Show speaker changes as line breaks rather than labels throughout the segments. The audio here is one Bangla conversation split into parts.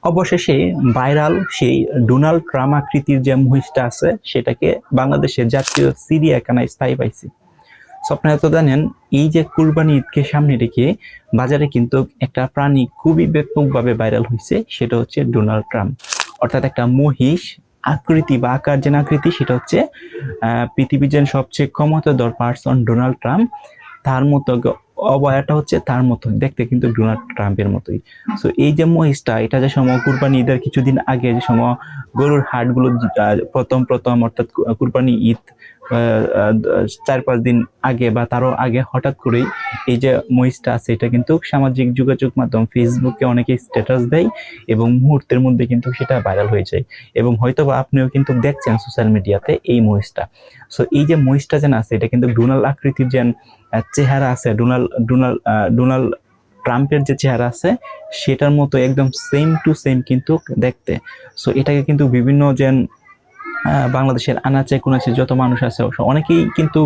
অবশেষে ভাইরাল সেই ডোনাল্ড ট্রাম্প আকৃতির যে মহিষটা আছে সেটাকে বাংলাদেশের জাতীয় চিড়িয়াখানায় স্থায়ী পাইছে। সো আপনারা তো জানেন, এই যে কুরবানি ঈদকে সামনে রেখে বাজারে কিন্তু একটা প্রাণী খুবই ব্যাপকভাবে ভাইরাল হয়েছে, সেটা হচ্ছে ডোনাল্ড ট্রাম্প। অর্থাৎ একটা মহিষ আকৃতি বা আকার যে আকৃতি, সেটা হচ্ছে পৃথিবীর যে সবচেয়ে ক্ষমতাধর পার্সন ডোনাল্ড ট্রাম্প, তার মতো অবয়াটা হচ্ছে তার মতো দেখতে, কিন্তু ডোনাল্ড ট্রাম্পের মতোই। সো এই যে মহিষটা, এটা যে সময় কুরবানি ঈদের কিছুদিন আগে যে সময় গরুর হাটগুলো প্রথম অর্থাৎ কুরবানি ঈদ 4-5 দিন আগে বা তারও আগে হঠাৎ করেই এই যে মহিষটা আছে, এটা কিন্তু সামাজিক যোগাযোগ মাধ্যম ফেসবুকে অনেকে স্ট্যাটাস দেয় এবং মুহূর্তের মধ্যে কিন্তু সেটা ভাইরাল হয়ে যায়। এবং হয়তো বা আপনিও কিন্তু দেখছেন সোশ্যাল মিডিয়াতে এই মহিষটা। সো এই যে মহিষটা যেন আছে, এটা কিন্তু ডোনাল্ড আকৃতির যে চেহারা আছে, ডোনাল্ড ট্রাম্পের যে চেহারা আছে সেটার মতো একদম সেম টু সেম কিন্তু দেখতে। সো এটাকে কিন্তু বিভিন্ন যে বাংলাদেশের আনাচে কোনাচে যত মানুষ আছে অনেকেই কিন্তু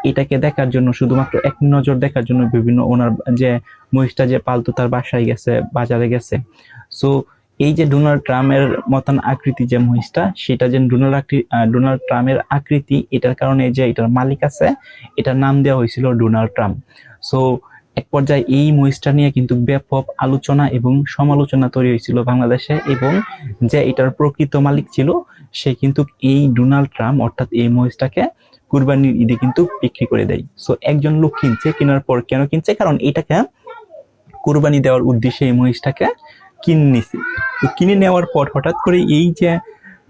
এটাকে দেখার জন্য, শুধুমাত্র এক নজর দেখার জন্য বিভিন্ন ওনার যে মহিষটা যে পালতো তার বাসায় গেছে, বাজারে গেছে। সো এই যে ডোনাল্ড ট্রাম্পের মতন আকৃতি যে মহিষটা, সেটা যে ডোনাল্ড ট্রাম্পের আকৃতি, এটার কারণে যে এটার মালিক আছে, এটার নাম দেওয়া হয়েছিল ডোনাল্ড ট্রাম্প। সো এক পর্যায়ে এই মহিষটা নিয়ে কিন্তু ব্যাপক আলোচনা এবং সমালোচনা তৈরি হয়েছিল বাংলাদেশে, এবং যে এটার প্রকৃত মালিক ছিল সে কিন্তু এই ডোনাল্ড ট্রাম্প অর্থাৎ এই মহিষটাকে কুরবানির ঈদে কিন্তু বিক্রি করে দেয়। সো একজন লোক কিনছে, কেনার পর কেন কিনছে? কারণ এটাকে কুরবানি দেওয়ার উদ্দেশ্যে এই মহিষটাকে কিনে নিছে। তো কিনে নেওয়ার পর হঠাৎ করে এই যে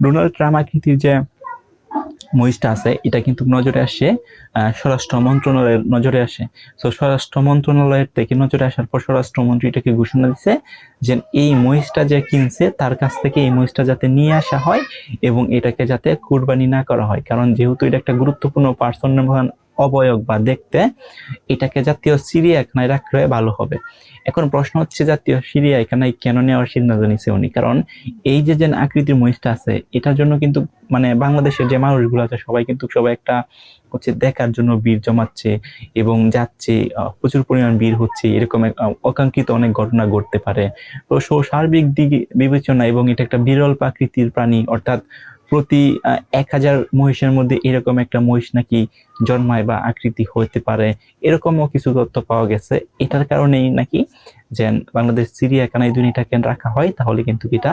ডোনাল্ড ট্রাম্প আকৃতির যে মহিষটা আছে, এটা কিন্তু নজরে আসে স্বরাষ্ট্র মন্ত্রণালয়ের নজরে আসে। তো স্বরাষ্ট্র মন্ত্রণালয়ের থেকে নজরে আসার পর স্বরাষ্ট্রমন্ত্রী এটাকে ঘোষণা দিচ্ছে যে এই মহিষটা যে কিনছে তার কাছ থেকে এই মহিষটা যাতে নিয়ে আসা হয় এবং এটাকে যাতে কুরবানি না করা হয়, কারণ যেহেতু এটা একটা গুরুত্বপূর্ণ পার্সোনাল অবয়ব বা দেখতে, এটাকে জাতীয় চিড়িয়াখানায় রাখলে ভালো হবে। এখন প্রশ্ন হচ্ছে, জাতীয় চিড়িয়াখানায় কেন নেওয়ার সিদ্ধান্ত নিছে উনি? কারণ এই যে আকৃতির মহিষটা আছে, এটার জন্য কিন্তু মানে বাংলাদেশের যে মানুষগুলো আছে সবাই একটা হচ্ছে দেখার জন্য ভিড় জমাচ্ছে এবং যাচ্ছে, প্রচুর পরিমাণ ভিড় হচ্ছে, এরকম অকাঙ্ক্ষিত অনেক ঘটনা ঘটতে পারে। তো সার্বিক দিক বিবেচনা, এবং এটা একটা বিরল প্রাকৃতির প্রাণী, অর্থাৎ প্রতি 1000 মহিষের মধ্যে এরকম একটা মহিষ নাকি জন্মায় বা আকৃতি হতে পারে, এরকমও কিছু তথ্য পাওয়া গেছে। এটার কারণেই নাকি যে বাংলাদেশ চিড়িয়াখানায় যদি এটাকে রাখা হয় তাহলে কিন্তু এটা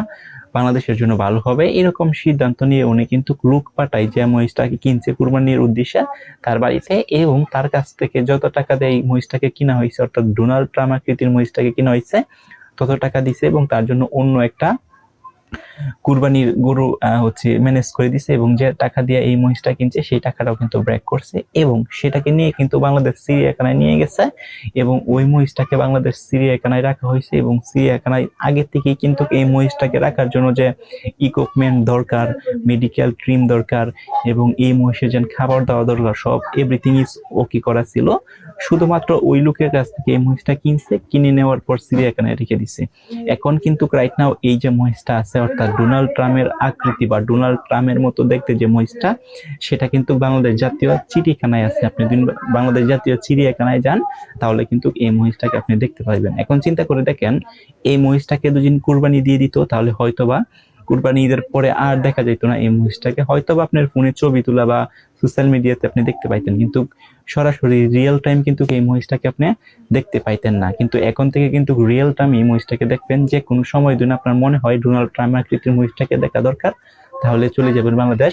বাংলাদেশের জন্য ভালো হবে, এরকম সিদ্ধান্ত নিয়ে উনি কিন্তু লোক পাঠায় যে মহিষটাকে কিনছে কুরবানির উদ্দেশ্যে তার বাড়িতে, এবং তার কাছ থেকে যত টাকা দিয়ে এই মহিষটাকে কিনা হয়েছে, অর্থাৎ ডোনাল্ড ট্রাম্প আকৃতির মহিষটাকে কিনা হয়েছে, তত টাকা দিছে এবং তার জন্য অন্য একটা কুরবানির গরু হচ্ছে ম্যানেজ করে দিছে, এবং যে টাকা দিয়ে এই মহিষটা কিনছে সেই টাকাটাও কিন্তু ব্রেক করছে, এবং সেটাকে নিয়ে কিন্তু বাংলাদেশ চিড়িয়াখানায় নিয়ে গেছে, এবং ওই মহিষটাকে বাংলাদেশ চিড়িয়াখানায় রাখা হয়েছে। এবং চিড়িয়াখানায় আগে থেকেই কিন্তু এই মহিষটাকে রাখার জন্য যে ইকুইপমেন্ট দরকার, মেডিকেল টিম দরকার, এবং এই মহিষের যে খাবার দাওয়া দরকার, সব এভরিথিং ইজ ওকে করা ছিল। শুধুমাত্র ওই লোকের কাছ থেকে এই মহিষটা কিনছে, কিনে নেওয়ার পর চিড়িয়াখানায় রেখে দিছে। এখন কিন্তু রাইট নাও এই যে মহিষটা আছে, অর্থাৎ ডোনাল্ড ট্রাম্পের আকৃতি বা ডোনাল্ড ট্রাম্পের মতো দেখতে যে মহিষটা, সেটা কিন্তু বাংলাদেশ জাতীয় চিড়িয়াখানায় আছে। আপনি যদি বাংলাদেশ জাতীয় চিড়িয়াখানায় যান তাহলে কিন্তু এই মহিষটাকে আপনি দেখতে পারবেন। এখন চিন্তা করে দেখেন, এই মহিষটাকে দুদিন কুরবানি দিয়ে দিত, তাহলে হয়তোবা কুরবানি ঈদের পরে আর দেখা যেত না এই মহিষটাকে, হয়তোবা আপনার ফোনে ছবি তোলা বা সোশ্যাল মিডিয়াতে আপনি দেখতে পাইতেন, কিন্তু সরাসরি রিয়েল টাইম কিন্তু এই মহিষটাকে আপনি দেখতে পাইতেন না। কিন্তু এখন থেকে কিন্তু রিয়েল টাইম এই মহিষটাকে দেখবেন। যে কোনো সময় যদি আপনার মনে হয় ডোনাল্ড ট্রাম্প আকৃতির মহিষটাকে দেখা দরকার, তাহলে চলে যাবেন বাংলাদেশ